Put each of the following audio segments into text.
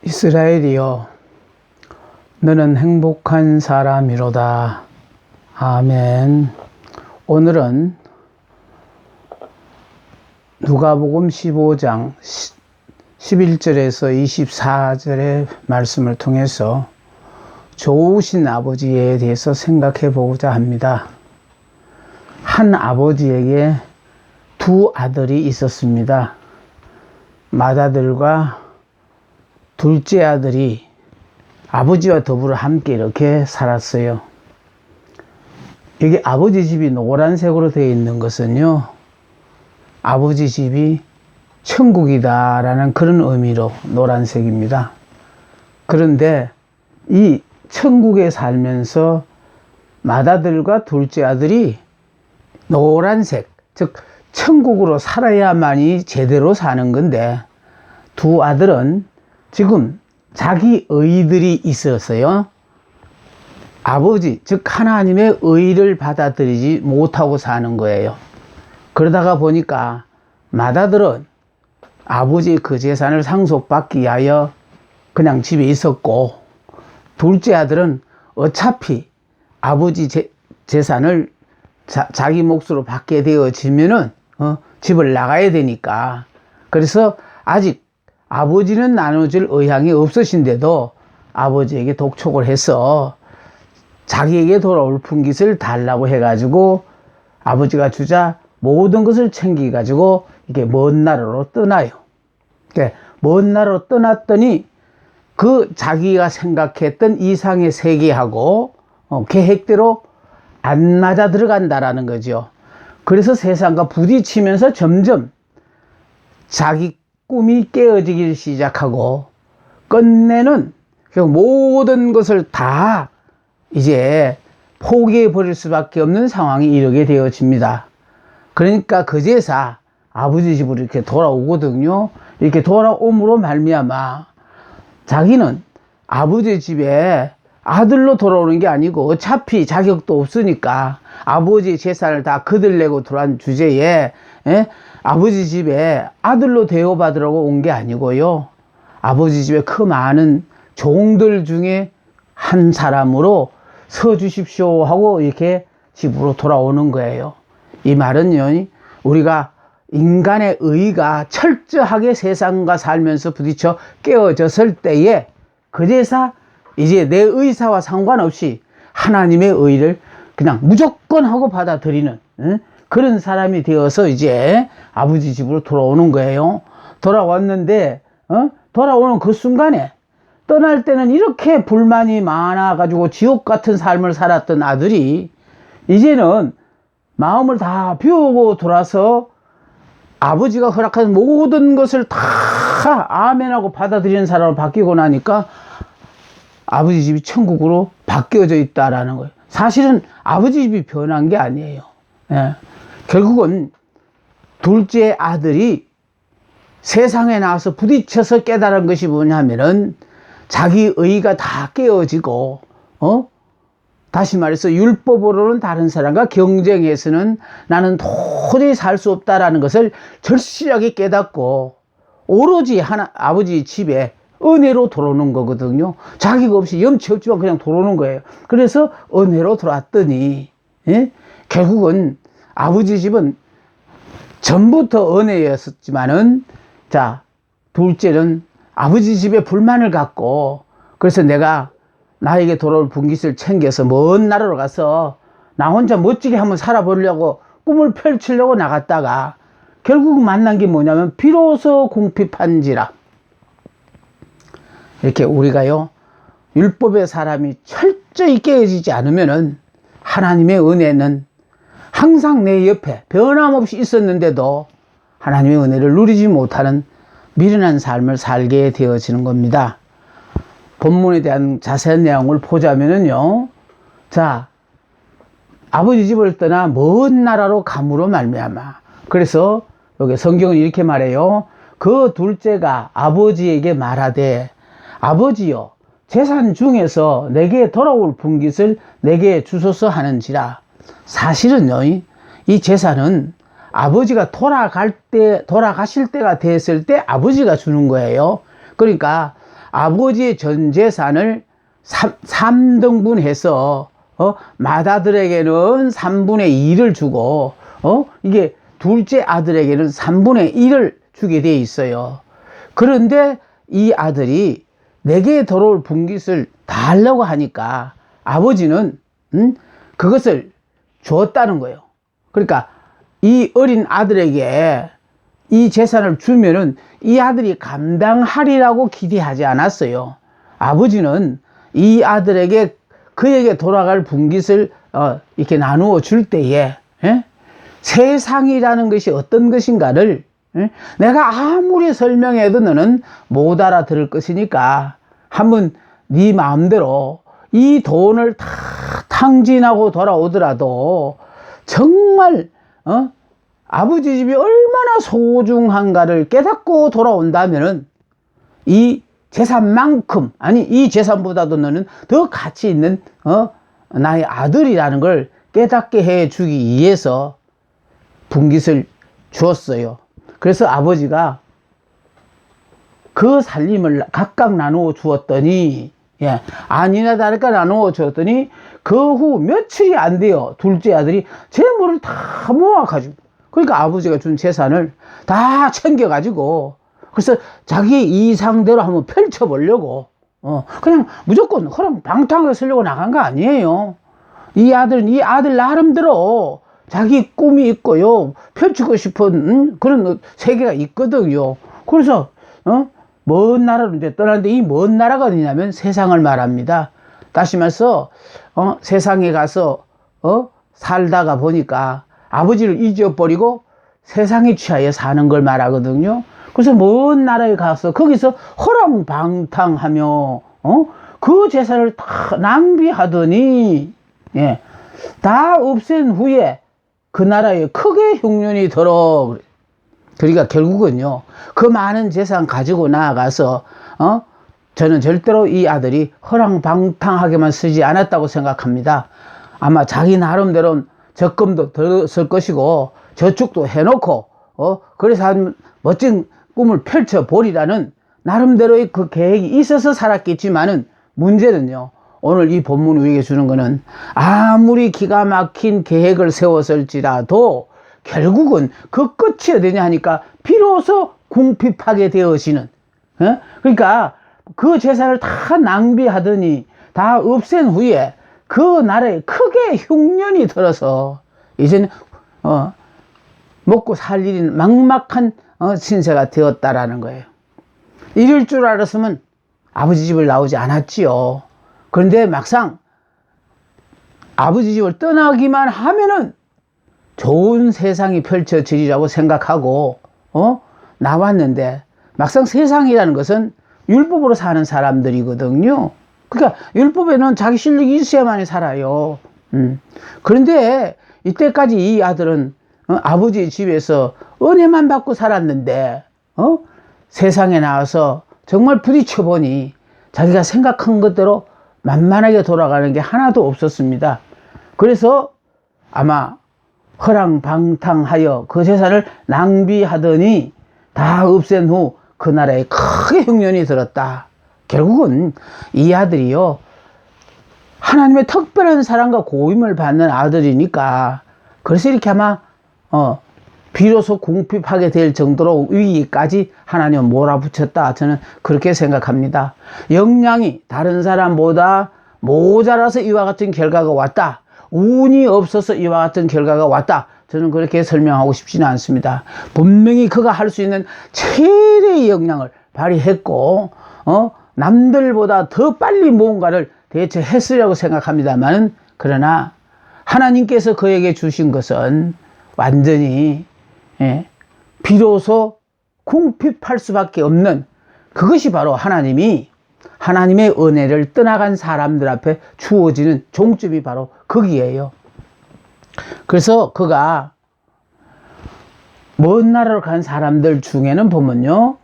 이스라엘이여, 너는 행복한 사람이로다. 아멘. 오늘은 누가복음 15장 11절에서 24절의 말씀을 통해서 좋으신 아버지에 대해서 생각해 보고자 합니다. 한 아버지에게 두 아들이 있었습니다. 맏아들과 둘째 아들이 아버지와 더불어 함께 이렇게 살았어요. 여기 아버지 집이 노란색으로 되어 있는 것은요, 아버지 집이 천국이다 라는 그런 의미로 노란색입니다. 그런데 이 천국에 살면서 맏아들과 둘째 아들이 노란색, 즉 천국으로 살아야만이 제대로 사는 건데, 두 아들은 지금 자기 의들이 있었어요. 아버지, 즉 하나님의 의를 받아들이지 못하고 사는 거예요. 그러다가 보니까 맏아들은 아버지의 그 재산을 상속받기 위하여 그냥 집에 있었고, 둘째 아들은 어차피 아버지 재산을 자기 몫으로 받게 되어지면은 집을 나가야 되니까, 그래서 아직 아버지는 나눠줄 의향이 없으신데도 아버지에게 독촉을 해서 자기에게 돌아올 분깃을 달라고 해가지고 아버지가 주자 모든 것을 챙겨가지고 이게 먼 나라로 떠나요. 먼 나라로 떠났더니 그 자기가 생각했던 이상의 세계하고 계획대로 안 맞아 들어간다라는 거죠. 그래서 세상과 부딪히면서 점점 자기 꿈이 깨어지기 시작하고, 끝내는 모든 것을 다 이제 포기해 버릴 수밖에 없는 상황이 이르게 되어집니다. 그러니까 그제서 아버지 집으로 이렇게 돌아오거든요. 이렇게 돌아옴으로 말미암아 자기는 아버지 집에 아들로 돌아오는 게 아니고, 어차피 자격도 없으니까 아버지의 재산을 다 거들내고 들어간 주제에 아버지 집에 아들로 대우받으라고 온 게 아니고요, 아버지 집에 그 많은 종들 중에 한 사람으로 서 주십시오 하고 이렇게 집으로 돌아오는 거예요. 이 말은요, 우리가 인간의 의가 철저하게 세상과 살면서 부딪혀 깨어졌을 때에 그제서 이제 내 의사와 상관없이 하나님의 의를 그냥 무조건 하고 받아들이는 그런 사람이 되어서 이제 아버지 집으로 돌아오는 거예요. 돌아왔는데 돌아오는 그 순간에, 떠날 때는 이렇게 불만이 많아가지고 지옥 같은 삶을 살았던 아들이 이제는 마음을 다 비우고 돌아서 아버지가 허락한 모든 것을 다 아멘하고 받아들이는 사람으로 바뀌고 나니까 아버지 집이 천국으로 바뀌어져 있다라는 거예요. 사실은 아버지 집이 변한 게 아니에요. 결국은 둘째 아들이 세상에 나와서 부딪혀서 깨달은 것이 뭐냐면은 자기 의가 다 깨어지고, 다시 말해서 율법으로는 다른 사람과 경쟁해서는 나는 도저히 살 수 없다라는 것을 절실하게 깨닫고 오로지 아버지 집에 은혜로 들어오는 거거든요. 자기가 없이 염치 없지만 그냥 들어오는 거예요. 그래서 은혜로 들어왔더니 결국은 아버지 집은 전부터 은혜였었지만은, 자, 둘째는 아버지 집에 불만을 갖고, 그래서 내가 나에게 돌아올 분깃을 챙겨서 먼 나라로 가서 나 혼자 멋지게 한번 살아보려고 꿈을 펼치려고 나갔다가 결국 만난 게 뭐냐면 비로소 궁핍한지라. 이렇게 우리가요, 율법의 사람이 철저히 깨어지지 않으면은 하나님의 은혜는 항상 내 옆에 변함없이 있었는데도 하나님의 은혜를 누리지 못하는 미련한 삶을 살게 되어지는 겁니다. 본문에 대한 자세한 내용을 보자면은요, 자, 아버지 집을 떠나 먼 나라로 감으로 말미암아. 그래서 여기 성경은 이렇게 말해요. 그 둘째가 아버지에게 말하되, 아버지여, 재산 중에서 내게 돌아올 분깃을 내게 주소서 하는지라. 사실은요, 이 재산은 아버지가 돌아가실 때가 됐을 때 아버지가 주는 거예요. 그러니까 아버지의 전 재산을 3등분해서 맏아들에게는 3분의 2를 주고 이게 둘째 아들에게는 3분의 1을 주게 돼 있어요. 그런데 이 아들이 내게 돌아올 분깃을 다 하려고 하니까 아버지는 그것을 줬다는 거예요. 그러니까 이 어린 아들에게 이 재산을 주면은 이 아들이 감당하리라고 기대하지 않았어요. 아버지는 이 아들에게 그에게 돌아갈 분깃을 이렇게 나누어 줄 때에 세상이라는 것이 어떤 것인가를 내가 아무리 설명해도 너는 못 알아들을 것이니까 한번 네 마음대로 이 돈을 다 탕진하고 돌아오더라도 정말 아버지 집이 얼마나 소중한가를 깨닫고 돌아온다면은 이 재산만큼, 아니 이 재산보다도 너는 더 가치 있는 나의 아들이라는 걸 깨닫게 해 주기 위해서 분깃을 주었어요. 그래서 아버지가 그 살림을 각각 나누어 주었더니 아니나 다를까 나누어 주었더니 그 후 며칠이 안 돼요. 둘째 아들이 재물을 다 모아가지고, 그러니까 아버지가 준 재산을 다 챙겨가지고, 그래서 자기 이상대로 한번 펼쳐보려고 그냥 무조건 허랑방탕하게 쓰려고 나간 거 아니에요. 이 아들은 이 아들 나름대로 자기 꿈이 있고요, 펼치고 싶은 그런 세계가 있거든요. 그래서 먼 나라로 이제 떠나는데, 이 먼 나라가 어디냐면 세상을 말합니다. 다시 말해서 세상에 가서 살다가 보니까 아버지를 잊어버리고 세상에 취하여 사는 걸 말하거든요. 그래서 먼 나라에 가서 거기서 허랑방탕하며 그 재산을 다 낭비하더니 다 없앤 후에 그 나라에 크게 흉년이 들어. 그러니까 결국은요, 그 많은 재산 가지고 나아가서 저는 절대로 이 아들이 허랑방탕하게만 쓰지 않았다고 생각합니다. 아마 자기 나름대로는 적금도 더 쓸 것이고 저축도 해놓고 그래서 한 멋진 꿈을 펼쳐보리라는 나름대로의 그 계획이 있어서 살았겠지만은, 문제는요, 오늘 이 본문 우리에게 주는 거는 아무리 기가 막힌 계획을 세웠을지라도 결국은 그 끝이 어디냐 하니까 비로소 궁핍하게 되어지는, 그러니까 그 재산을 다 낭비하더니 다 없앤 후에 그 나라에 크게 흉년이 들어서 이제는 먹고 살 일이 막막한 신세가 되었다라는 거예요. 이럴 줄 알았으면 아버지 집을 나오지 않았지요. 그런데 막상 아버지 집을 떠나기만 하면은 좋은 세상이 펼쳐지리라고 생각하고 나왔는데, 막상 세상이라는 것은 율법으로 사는 사람들이거든요. 그러니까 율법에는 자기 실력이 있어야만 살아요. 그런데 이때까지 이 아들은 아버지 집에서 은혜만 받고 살았는데 세상에 나와서 정말 부딪혀보니 자기가 생각한 것대로 만만하게 돌아가는 게 하나도 없었습니다. 그래서 아마 허랑방탕하여 그 재산을 낭비하더니 다 없앤 후 그 나라에 크게 흉년이 들었다. 결국은 이 아들이요, 하나님의 특별한 사랑과 고임을 받는 아들이니까, 그래서 이렇게 아마 비로소 궁핍하게 될 정도로 위기까지 하나님은 몰아붙였다. 저는 그렇게 생각합니다. 역량이 다른 사람보다 모자라서 이와 같은 결과가 왔다, 운이 없어서 이와 같은 결과가 왔다, 저는 그렇게 설명하고 싶지는 않습니다. 분명히 그가 할 수 있는 최대의 역량을 발휘했고 남들보다 더 빨리 무언가를 대처했으려고 생각합니다만, 그러나 하나님께서 그에게 주신 것은 완전히 비로소 궁핍할 수밖에 없는, 그것이 바로 하나님이 하나님의 은혜를 떠나간 사람들 앞에 주어지는 종점이 바로 거기에요. 그래서 그가 먼 나라로 간 사람들 중에는 보면요,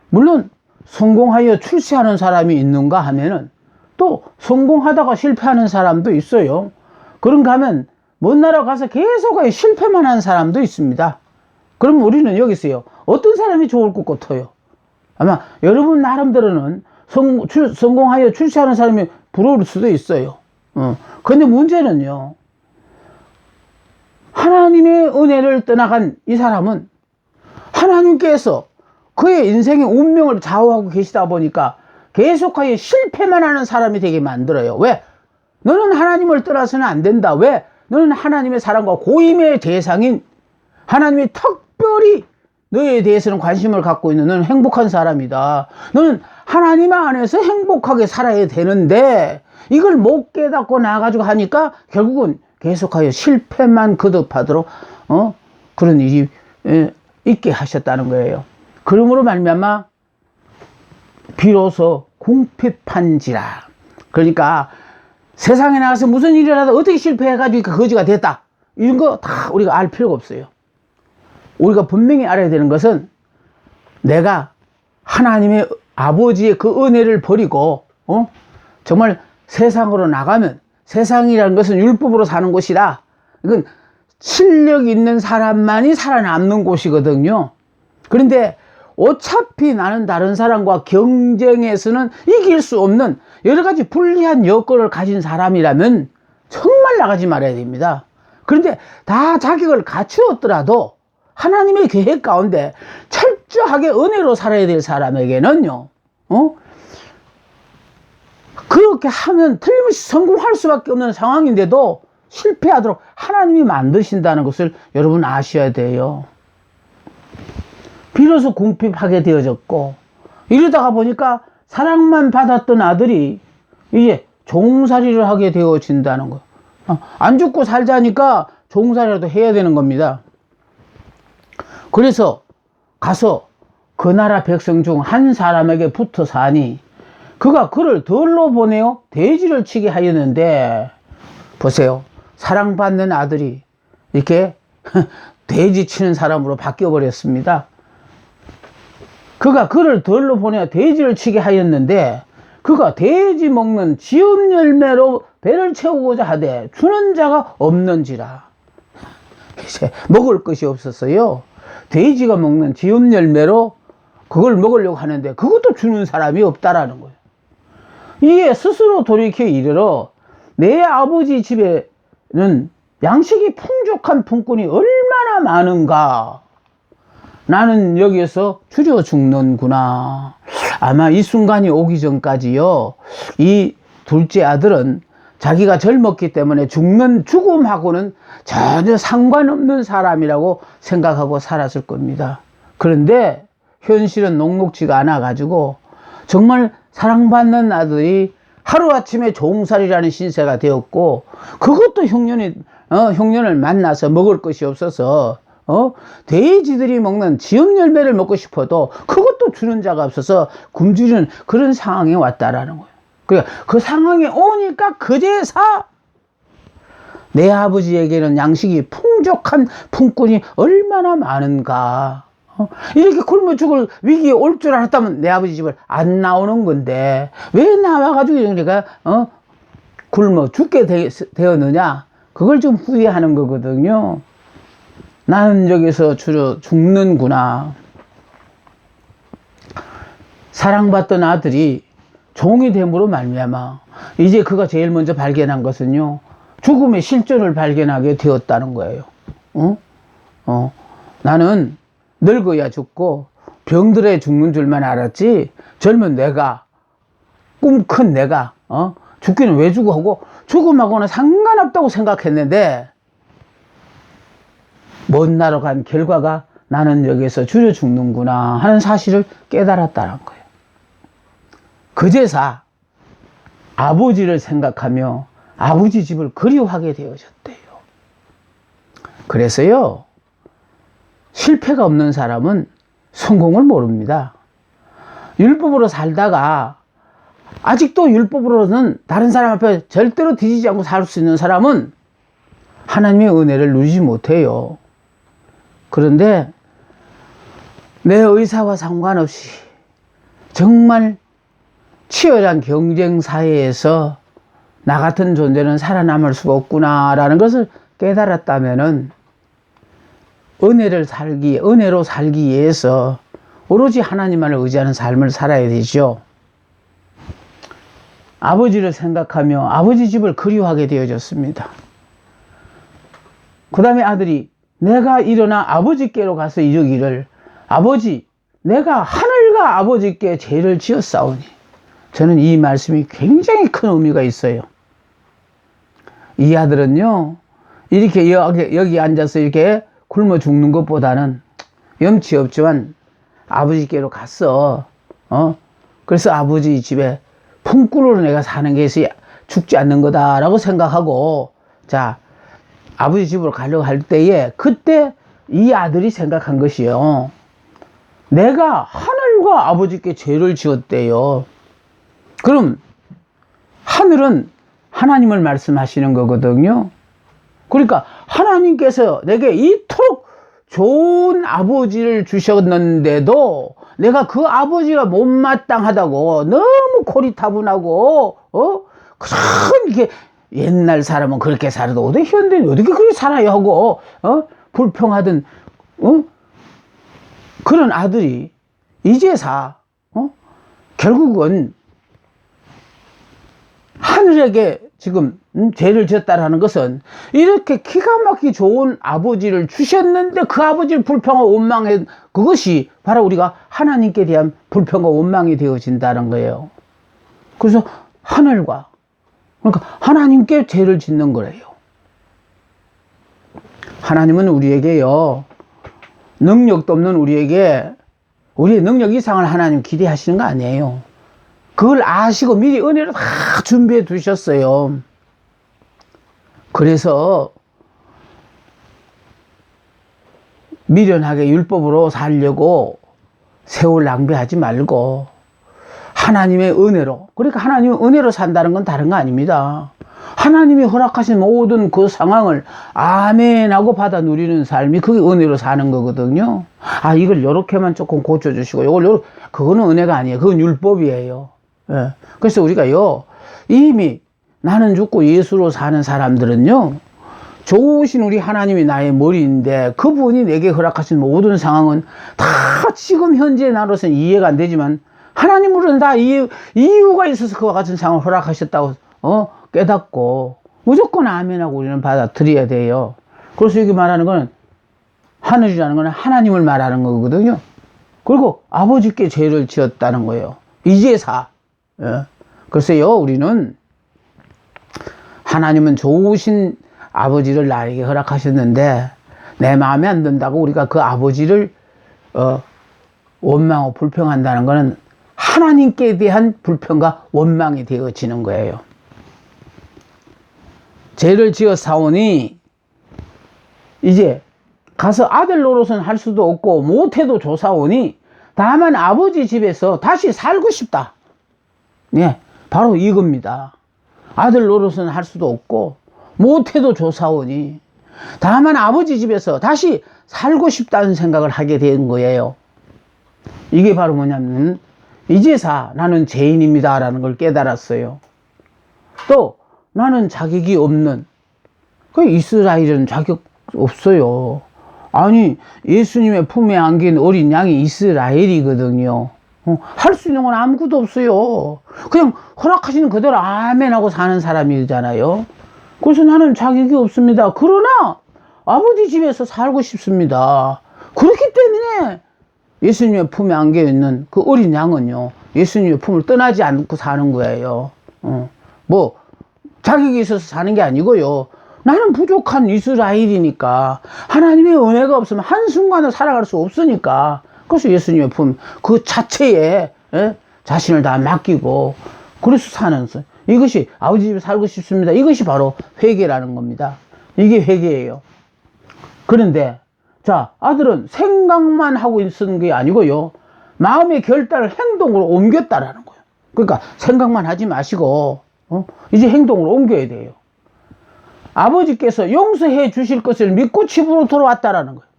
물론 성공하여 출세하는 사람이 있는가 하면은 또 성공하다가 실패하는 사람도 있어요. 그런가 하면 먼 나라 가서 계속 실패만 하는 사람도 있습니다. 그럼 우리는 여기서요, 어떤 사람이 좋을 것 같아요? 아마 여러분 나름대로는 성공하여 출세하는 사람이 부러울 수도 있어요. 근데 문제는요, 하나님의 은혜를 떠나간 이 사람은 하나님께서 그의 인생의 운명을 좌우하고 계시다 보니까 계속하여 실패만 하는 사람이 되게 만들어요. 왜? 너는 하나님을 떠나서는 안 된다. 왜? 너는 하나님의 사랑과 고임의 대상인 하나님이 특별히 너에 대해서는 관심을 갖고 있는, 너는 행복한 사람이다. 너는 하나님 안에서 행복하게 살아야 되는데 이걸 못 깨닫고 나가지고 하니까 결국은 계속하여 실패만 거듭하도록 그런 일이 있게 하셨다는 거예요. 그러므로 말미암아 비로소 궁핍한지라. 그러니까 세상에 나가서 무슨 일을 하다 어떻게 실패해가지고 거지가 됐다, 이런 거 다 우리가 알 필요가 없어요. 우리가 분명히 알아야 되는 것은 내가 하나님의 아버지의 그 은혜를 버리고 정말 세상으로 나가면, 세상이라는 것은 율법으로 사는 곳이다. 이건 실력 있는 사람만이 살아남는 곳이거든요. 그런데 어차피 나는 다른 사람과 경쟁에서는 이길 수 없는 여러 가지 불리한 여건을 가진 사람이라면 정말 나가지 말아야 됩니다. 그런데 다 자격을 갖추었더라도 하나님의 계획 가운데 철저하게 은혜로 살아야 될 사람에게는요, 그렇게 하면 틀림없이 성공할 수밖에 없는 상황인데도 실패하도록 하나님이 만드신다는 것을 여러분 아셔야 돼요. 비로소 궁핍하게 되어졌고, 이러다가 보니까 사랑만 받았던 아들이 이제 종살이를 하게 되어진다는 거예요. 안 죽고 살자니까 종살이라도 해야 되는 겁니다. 그래서 가서 그 나라 백성 중 한 사람에게 붙어 사니 그가 그를 들로 보내어 돼지를 치게 하였는데, 보세요. 사랑받는 아들이 이렇게 돼지 치는 사람으로 바뀌어 버렸습니다. 그가 그를 들로 보내어 돼지를 치게 하였는데 그가 돼지 먹는 지음 열매로 배를 채우고자 하되 주는 자가 없는지라. 이제 먹을 것이 없었어요. 돼지가 먹는 지음 열매로 그걸 먹으려고 하는데 그것도 주는 사람이 없다라는 거예요. 이에 스스로 돌이켜 이르러 내 아버지 집에는 양식이 풍족한 품꾼이 얼마나 많은가. 나는 여기에서 줄여 죽는구나. 아마 이 순간이 오기 전까지요, 이 둘째 아들은 자기가 젊었기 때문에 죽음하고는 전혀 상관없는 사람이라고 생각하고 살았을 겁니다. 그런데 현실은 녹록지가 않아 가지고 정말 사랑받는 아들이 하루아침에 종살이라는 신세가 되었고, 그것도 흉년을 만나서 먹을 것이 없어서 돼지들이 먹는 지음 열매를 먹고 싶어도 그것도 주는 자가 없어서 굶주리는 그런 상황에 왔다라는 거예요. 그러니까 그 상황에 오니까 그제서 내 아버지에게는 양식이 풍족한 품꾼이 얼마나 많은가. 이렇게 굶어 죽을 위기에 올 줄 알았다면 내 아버지 집을 안 나오는 건데 왜 나와가지고 이러니까 굶어 죽게 되었느냐, 그걸 좀 후회하는 거거든요. 나는 여기서 주로 죽는구나. 사랑받던 아들이 종이 됨으로 말미암아 이제 그가 제일 먼저 발견한 것은요, 죽음의 실존을 발견하게 되었다는 거예요. 나는 늙어야 죽고 병들어야 죽는 줄만 알았지, 젊은 내가, 꿈 큰 내가 죽기는 왜 죽어 하고 죽음하고는 상관없다고 생각했는데 먼 나라 간 결과가 나는 여기서 줄여 죽는구나 하는 사실을 깨달았다는 거예요. 그제서 아버지를 생각하며 아버지 집을 그리워하게 되어졌대요. 그래서요, 실패가 없는 사람은 성공을 모릅니다. 율법으로 살다가 아직도 율법으로는 다른 사람 앞에 절대로 뒤지지 않고 살 수 있는 사람은 하나님의 은혜를 누리지 못해요. 그런데 내 의사와 상관없이 정말 치열한 경쟁 사회에서 나 같은 존재는 살아남을 수가 없구나라는 것을 깨달았다면은 은혜로 살기 위해서 오로지 하나님만을 의지하는 삶을 살아야 되죠. 아버지를 생각하며 아버지 집을 그리워하게 되어졌습니다. 그 다음에 아들이 내가 일어나 아버지께로 가서 이르기를 아버지 내가 하늘과 아버지께 죄를 지었사오니. 저는 이 말씀이 굉장히 큰 의미가 있어요. 이 아들은요 이렇게 여기 앉아서 이렇게 굶어 죽는 것보다는 염치 없지만 아버지께로 갔어. 그래서 아버지 집에 품꾼으로 내가 사는 것이 죽지 않는 거다라고 생각하고, 자, 아버지 집으로 가려고 할 때에 그때 이 아들이 생각한 것이요. 내가 하늘과 아버지께 죄를 지었대요. 그럼 하늘은 하나님을 말씀하시는 거거든요. 그러니까 하나님께서 내게 이토록 좋은 아버지를 주셨는데도 내가 그 아버지가 못마땅하다고 너무 고리타분하고 그렇게 옛날 사람은 그렇게 살아도 어떻게 현대는 어떻게 그렇게 살아야 하고 불평하던 그런 아들이 이제사 결국은 하늘에게 지금 죄를 지었다라는 것은 이렇게 기가 막히게 좋은 아버지를 주셨는데 그 아버지를 불평하고 원망해, 그것이 바로 우리가 하나님께 대한 불평과 원망이 되어진다는 거예요. 그래서 하늘과, 그러니까 하나님께 죄를 짓는 거래요. 하나님은 우리에게요 능력도 없는 우리에게 우리의 능력 이상을 하나님 기대하시는 거 아니에요. 그걸 아시고 미리 은혜를 다 준비해 두셨어요. 그래서 미련하게 율법으로 살려고 세월 낭비하지 말고 하나님의 은혜로, 그러니까 하나님의 은혜로 산다는 건 다른 거 아닙니다. 하나님이 허락하신 모든 그 상황을 아멘 하고 받아 누리는 삶이 그게 은혜로 사는 거거든요. 아, 이걸 요렇게만 조금 고쳐주시고 요걸 그거는 은혜가 아니에요. 그건 율법이에요. 예. 그래서 우리가요 이미 나는 죽고 예수로 사는 사람들은요 좋으신 우리 하나님이 나의 머리인데 그분이 내게 허락하신 모든 상황은 다 지금 현재 나로서는 이해가 안 되지만 하나님으로는 다 이유가 있어서 그와 같은 상황을 허락하셨다고 깨닫고 무조건 아멘하고 우리는 받아들여야 돼요. 그래서 여기 말하는 건 하늘이라는 건 하나님을 말하는 거거든요. 그리고 아버지께 죄를 지었다는 거예요. 이제사. 예. 글쎄요 우리는 하나님은 좋으신 아버지를 나에게 허락하셨는데 내 마음에 안 든다고 우리가 그 아버지를 원망하고 불평한다는 것은 하나님께 대한 불평과 원망이 되어지는 거예요. 죄를 지어 사오니 이제 가서 아들 노릇은 할 수도 없고 못해도 조사오니 다만 아버지 집에서 다시 살고 싶다. 네, 바로 이겁니다. 아들 노릇은 할 수도 없고 못해도 조사오니 다만 아버지 집에서 다시 살고 싶다는 생각을 하게 된 거예요. 이게 바로 뭐냐면 이제사 나는 죄인입니다 라는 걸 깨달았어요. 또 나는 자격이 없는, 그 이스라엘은 자격 없어요. 아니 예수님의 품에 안긴 어린 양이 이스라엘이거든요. 할 수 있는 건 아무것도 없어요. 그냥 허락하시는 그대로 아멘 하고 사는 사람이잖아요. 그래서 나는 자격이 없습니다. 그러나 아버지 집에서 살고 싶습니다. 그렇기 때문에 예수님의 품에 안겨 있는 그 어린 양은요 예수님의 품을 떠나지 않고 사는 거예요. 뭐 자격이 있어서 사는 게 아니고요. 나는 부족한 이스라엘이니까 하나님의 은혜가 없으면 한순간을 살아갈 수 없으니까 그래서 예수님의 품 그 자체에 자신을 다 맡기고 그래서 사는, 이것이 아버지 집에 살고 싶습니다. 이것이 바로 회개라는 겁니다. 이게 회개예요. 그런데 자 아들은 생각만 하고 있는 게 아니고요 마음의 결단을 행동으로 옮겼다라는 거예요. 그러니까 생각만 하지 마시고 이제 행동으로 옮겨야 돼요. 아버지께서 용서해 주실 것을 믿고 집으로 돌아왔다라는 거예요.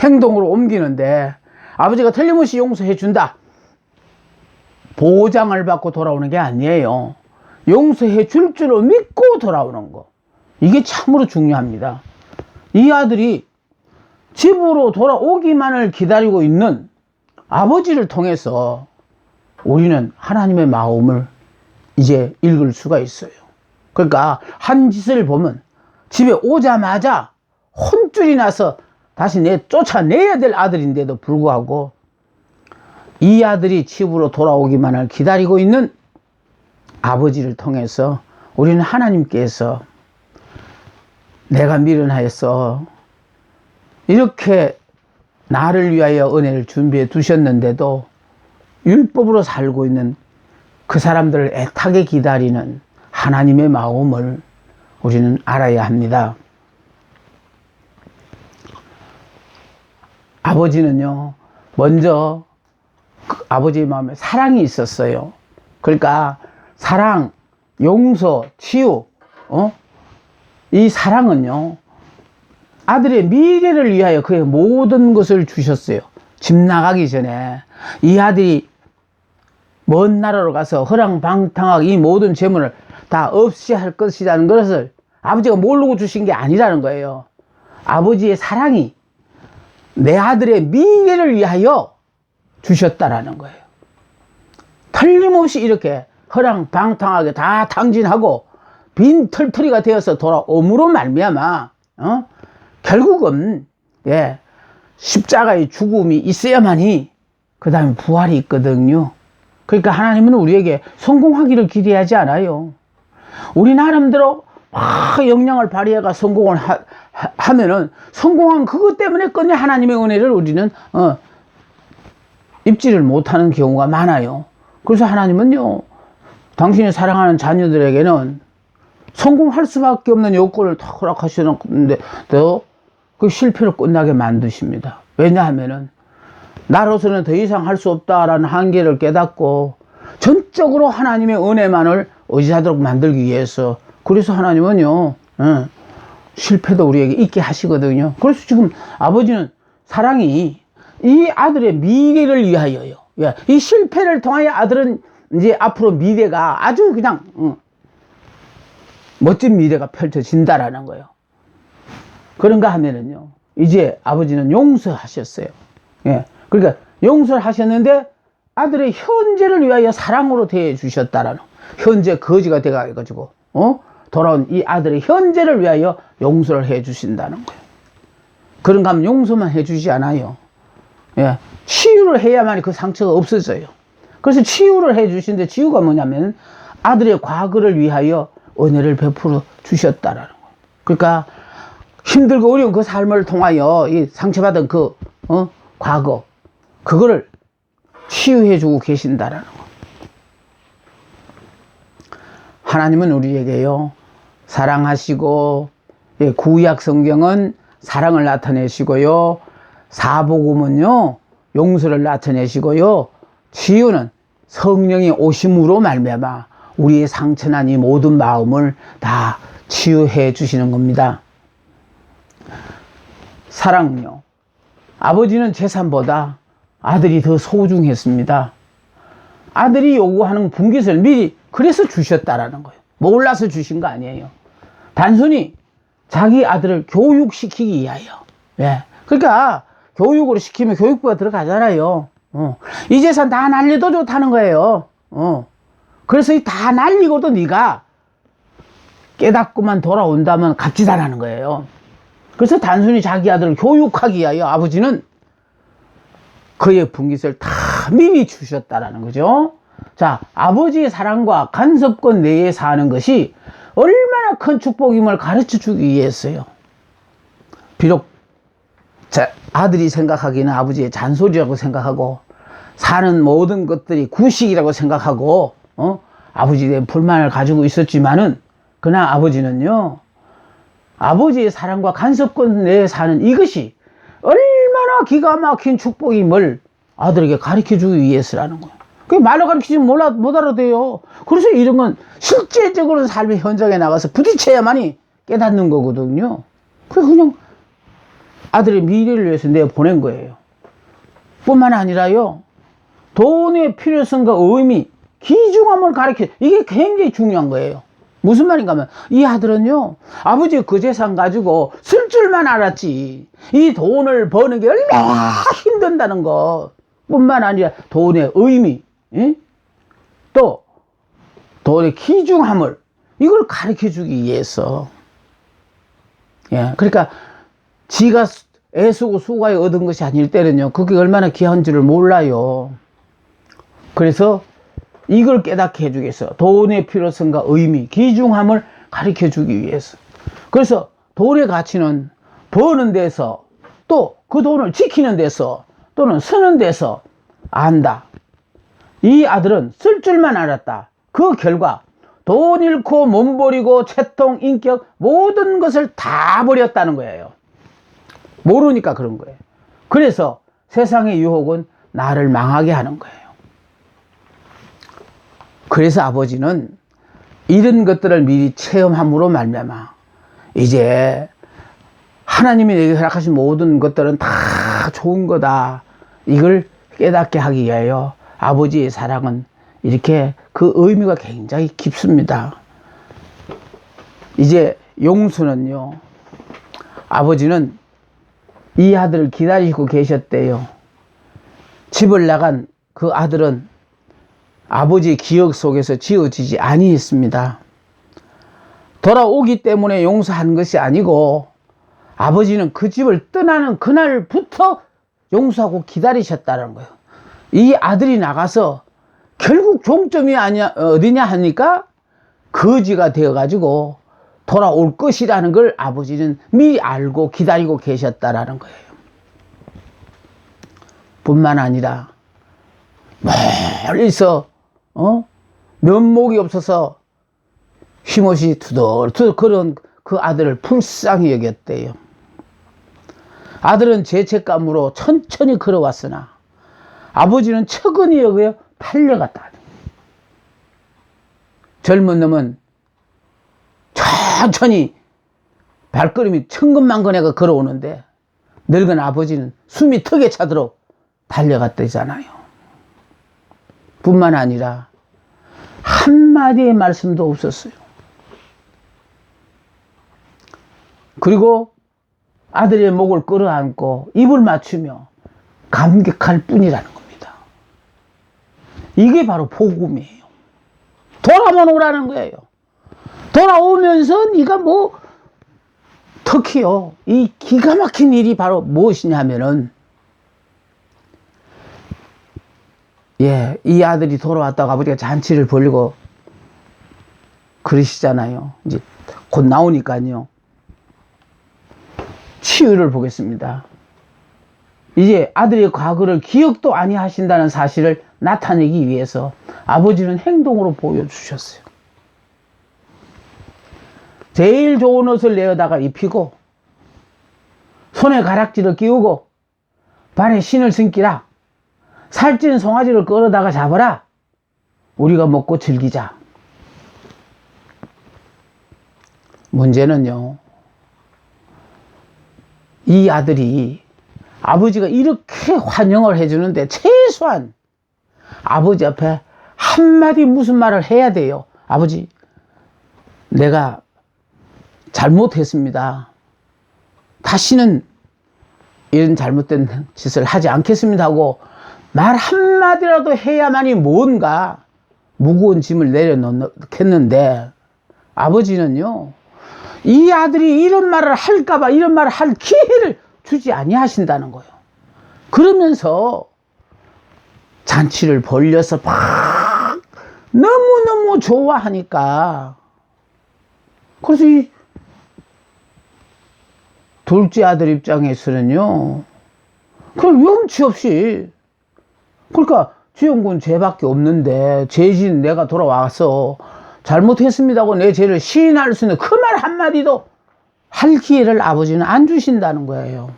행동으로 옮기는데 아버지가 틀림없이 용서해 준다 보장을 받고 돌아오는 게 아니에요. 용서해 줄 줄로 믿고 돌아오는 거, 이게 참으로 중요합니다. 이 아들이 집으로 돌아오기만을 기다리고 있는 아버지를 통해서 우리는 하나님의 마음을 이제 읽을 수가 있어요. 그러니까 한 짓을 보면 집에 오자마자 혼쭐이 나서 다시 쫓아내야 될 아들인데도 불구하고 이 아들이 집으로 돌아오기만을 기다리고 있는 아버지를 통해서 우리는 하나님께서 내가 미련하였어 이렇게 나를 위하여 은혜를 준비해 두셨는데도 율법으로 살고 있는 그 사람들을 애타게 기다리는 하나님의 마음을 우리는 알아야 합니다. 아버지는요, 먼저 그 아버지의 마음에 사랑이 있었어요. 그러니까 사랑, 용서, 치유, 이 사랑은요, 아들의 미래를 위하여 그의 모든 것을 주셨어요. 집 나가기 전에 이 아들이 먼 나라로 가서 허랑방탕하게 이 모든 재물을 다 없이 할 것이라는 것을 아버지가 모르고 주신 게 아니라는 거예요. 아버지의 사랑이 내 아들의 미래를 위하여 주셨다라는 거예요. 틀림없이 이렇게 허랑방탕하게 다 탕진하고 빈털터리가 되어서 돌아옴으로 말미암아 결국은 십자가의 죽음이 있어야만이 그 다음에 부활이 있거든요. 그러니까 하나님은 우리에게 성공하기를 기대하지 않아요. 우리 나름대로 막 역량을 발휘해가 성공을 하면은 성공한 그것 때문에 끝내 하나님의 은혜를 우리는 입지를 못하는 경우가 많아요. 그래서 하나님은요, 당신이 사랑하는 자녀들에게는 성공할 수밖에 없는 요건을 다 허락하시는데 그 실패로 끝나게 만드십니다. 왜냐하면은 나로서는 더 이상 할 수 없다라는 한계를 깨닫고 전적으로 하나님의 은혜만을 의지하도록 만들기 위해서, 그래서 하나님은요 실패도 우리에게 있게 하시거든요. 그래서 지금 아버지는 사랑이 이 아들의 미래를 위하여요. 이 실패를 통하여 아들은 이제 앞으로 미래가 아주 그냥 멋진 미래가 펼쳐진다라는 거예요. 그런가 하면은요, 이제 아버지는 용서하셨어요. 그러니까 용서를 하셨는데 아들의 현재를 위하여 사랑으로 대해 주셨다라는, 현재 거지가 돼가지고 돌아온 이 아들의 현재를 위하여 용서를 해 주신다는 거예요. 그런가 하면 용서만 해 주지 않아요. 치유를 해야만 그 상처가 없어져요. 그래서 치유를 해 주시는데, 치유가 뭐냐면 아들의 과거를 위하여 은혜를 베풀어 주셨다라는 거예요. 그러니까 힘들고 어려운 그 삶을 통하여 이 상처받은 그 과거, 그거를 치유해 주고 계신다라는 거예요. 하나님은 우리에게요, 사랑하시고, 구약 성경은 사랑을 나타내시고요, 사복음은요 용서를 나타내시고요, 치유는 성령의 오심으로 말미암아 우리의 상처난 이 모든 마음을 다 치유해 주시는 겁니다. 사랑은요, 아버지는 재산보다 아들이 더 소중했습니다. 아들이 요구하는 분깃을 미리 그래서 주셨다라는 거예요. 몰라서 주신 거 아니에요. 단순히 자기 아들을 교육시키기 위하여. 그러니까 교육으로 시키면 교육부가 들어가잖아요. 이 재산 다 날려도 좋다는 거예요. 그래서 이 다 날리고도 네가 깨닫고만 돌아온다면 값지다라는 거예요. 그래서 단순히 자기 아들을 교육하기 위하여 아버지는 그의 분깃을 다 미리 주셨다라는 거죠. 자, 아버지의 사랑과 간섭권 내에 사는 것이 얼마나 큰 축복임을 가르쳐 주기 위해서요. 비록 아들이 생각하기는 아버지의 잔소리라고 생각하고 사는 모든 것들이 구식이라고 생각하고 아버지에 대한 불만을 가지고 있었지만은, 그러나 아버지는요, 아버지의 사랑과 간섭권 내에 사는 이것이 얼마나 기가 막힌 축복임을 아들에게 가르쳐 주기 위해서라는 거예요. 그게 말로 가르치면 못 알아돼요. 그래서 이런 건 실제적으로 삶의 현장에 나가서 부딪혀야만이 깨닫는 거거든요. 그냥 아들의 미래를 위해서 내가 보낸 거예요. 뿐만 아니라요, 돈의 필요성과 의미, 귀중함을 가르쳐, 이게 굉장히 중요한 거예요. 무슨 말인가 하면, 이 아들은요, 아버지의 그 재산 가지고 쓸 줄만 알았지, 이 돈을 버는 게 얼마나 힘든다는 것 뿐만 아니라 돈의 의미, 또 돈의 귀중함을 이걸 가르쳐 주기 위해서. 예, 그러니까 지가 애쓰고 수고하여 얻은 것이 아닐 때는요, 그게 얼마나 귀한 줄을 몰라요. 그래서 이걸 깨닫게 해주기 위해서 돈의 필요성과 의미, 귀중함을 가르쳐 주기 위해서. 그래서 돈의 가치는 버는 데서, 또 그 돈을 지키는 데서, 또는 쓰는 데서 안다. 이 아들은 쓸 줄만 알았다. 그 결과 돈 잃고 몸 버리고 채통, 인격 모든 것을 다 버렸다는 거예요. 모르니까 그런 거예요. 그래서 세상의 유혹은 나를 망하게 하는 거예요. 그래서 아버지는 이런 것들을 미리 체험함으로 말미암아 이제 하나님이 내게 허락하신 모든 것들은 다 좋은 거다, 이걸 깨닫게 하기 위하여 아버지의 사랑은 이렇게 그 의미가 굉장히 깊습니다. 이제 용수는요, 아버지는 이 아들을 기다리고 계셨대요. 집을 나간 그 아들은 아버지의 기억 속에서 지어지지 아니했습니다. 돌아오기 때문에 용서한 것이 아니고 아버지는 그 집을 떠나는 그날부터 용서하고 기다리셨다는 거예요. 이 아들이 나가서 결국 종점이 어디냐 하니까 거지가 되어가지고 돌아올 것이라는 걸 아버지는 미리 알고 기다리고 계셨다라는 거예요. 뿐만 아니라 멀리서 면목이 없어서 힘없이 투덜투덜 그런 그 아들을 불쌍히 여겼대요. 아들은 죄책감으로 천천히 걸어왔으나 아버지는 척은히 여겨 달려갔다. 젊은 놈은 천천히 발걸음이 천근만근해가 걸어오는데 늙은 아버지는 숨이 턱에 차도록 달려갔다잖아요. 뿐만 아니라 한마디의 말씀도 없었어요. 그리고 아들의 목을 끌어안고 입을 맞추며 감격할 뿐이라는 겁니다. 이게 바로 복음이에요. 돌아만 오라는 거예요. 돌아오면서 네가 특히요, 이 기가 막힌 일이 바로 무엇이냐 하면은, 이 아들이 돌아왔다고 아버지가 잔치를 벌리고 그러시잖아요. 이제 곧 나오니까요. 치유를 보겠습니다. 이제 아들의 과거를 기억도 아니하신다는 사실을 나타내기 위해서 아버지는 행동으로 보여주셨어요. 제일 좋은 옷을 내어다가 입히고 손에 가락지를 끼우고 발에 신을 신기라. 살찐 송아지를 끌어다가 잡아라. 우리가 먹고 즐기자. 문제는요, 이 아들이 아버지가 이렇게 환영을 해주는데 최소한 아버지 앞에 한마디 무슨 말을 해야 돼요. 아버지, 내가 잘못했습니다. 다시는 이런 잘못된 짓을 하지 않겠습니다 하고 말 한마디라도 해야만이 뭔가 무거운 짐을 내려놓겠는데, 아버지는요, 이 아들이 이런 말을 할까봐 이런 말을 할 기회를 주지 아니하신다는 거예요. 그러면서 잔치를 벌려서 막 너무너무 좋아하니까, 그래서 이 둘째 아들 입장에서는요, 그럼 염치 없이, 그러니까 지영군 죄밖에 없는데 죄진 내가 돌아와서 잘못했습니다고 내 죄를 시인할 수 있는 그 말 한마디도 할 기회를 아버지는 안 주신다는 거예요.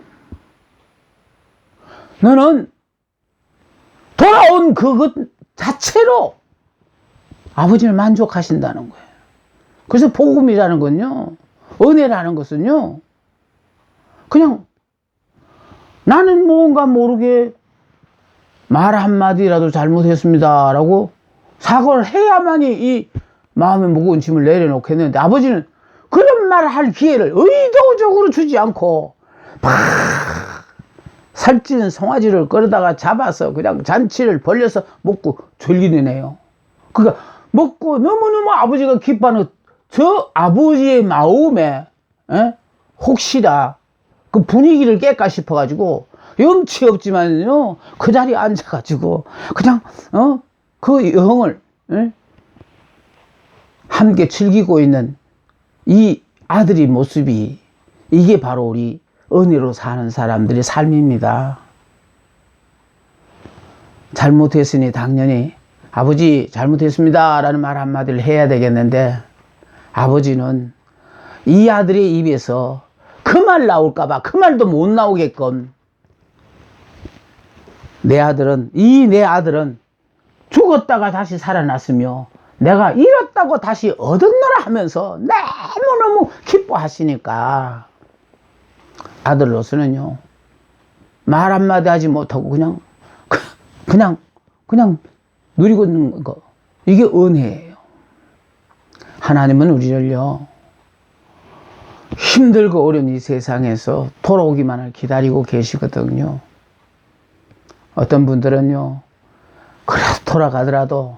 너는 돌아온 그것 자체로 아버지는 만족하신다는 거예요. 그래서 복음이라는 건요, 은혜라는 것은요, 그냥 나는 뭔가 모르게 말 한마디라도 잘못했습니다 라고 사과를 해야만이 이 마음의 무거운 짐을 내려놓겠는데, 아버지는 그런 말을 할 기회를 의도적으로 주지 않고 막 살찌는 송아지를 끌어다가 잡아서 그냥 잔치를 벌려서 먹고 즐기는 애요. 그러니까 먹고 너무너무 아버지가 기뻐하는 저 아버지의 마음에 혹시나 그 분위기를 깰까 싶어가지고 염치 없지만요 그 자리에 앉아가지고 그냥 그 여흥을 함께 즐기고 있는 이 아들의 모습이 이게 바로 우리 은혜로 사는 사람들의 삶입니다. 잘못했으니 당연히 아버지 잘못했습니다 라는 말 한마디를 해야 되겠는데 아버지는 이 아들의 입에서 그 말 나올까봐 그 말도 못 나오게끔 내 아들은 죽었다가 다시 살아났으며 내가 잃었다고 다시 얻었노라 하면서 너무너무 기뻐하시니까 아들로서는요 말 한마디 하지 못하고 그냥 누리고 있는 거 이게 은혜예요. 하나님은 우리를요 힘들고 어려운 이 세상에서 돌아오기만을 기다리고 계시거든요. 어떤 분들은요 그래도 돌아가더라도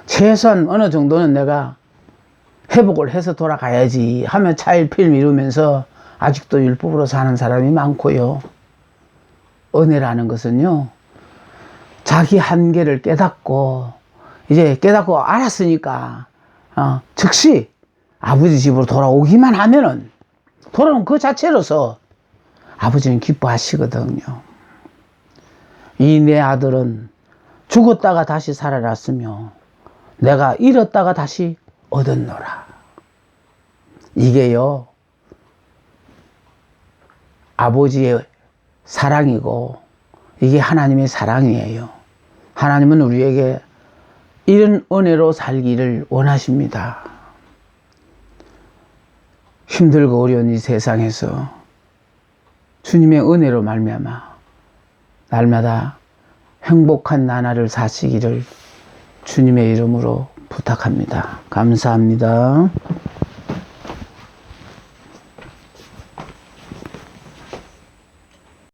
최소한 어느 정도는 내가 회복을 해서 돌아가야지 하면 차일피일 미루면서 아직도 율법으로 사는 사람이 많고요. 은혜라는 것은요 자기 한계를 깨닫고 이제 깨닫고 알았으니까 즉시 아버지 집으로 돌아오기만 하면은 돌아온 그 자체로서 아버지는 기뻐하시거든요. 이 내 아들은 죽었다가 다시 살아났으며 내가 잃었다가 다시 얻었노라. 이게요 아버지의 사랑이고 이게 하나님의 사랑이에요. 하나님은 우리에게 이런 은혜로 살기를 원하십니다. 힘들고 어려운 이 세상에서 주님의 은혜로 말미암아 날마다 행복한 나날을 사시기를 주님의 이름으로 부탁합니다. 감사합니다.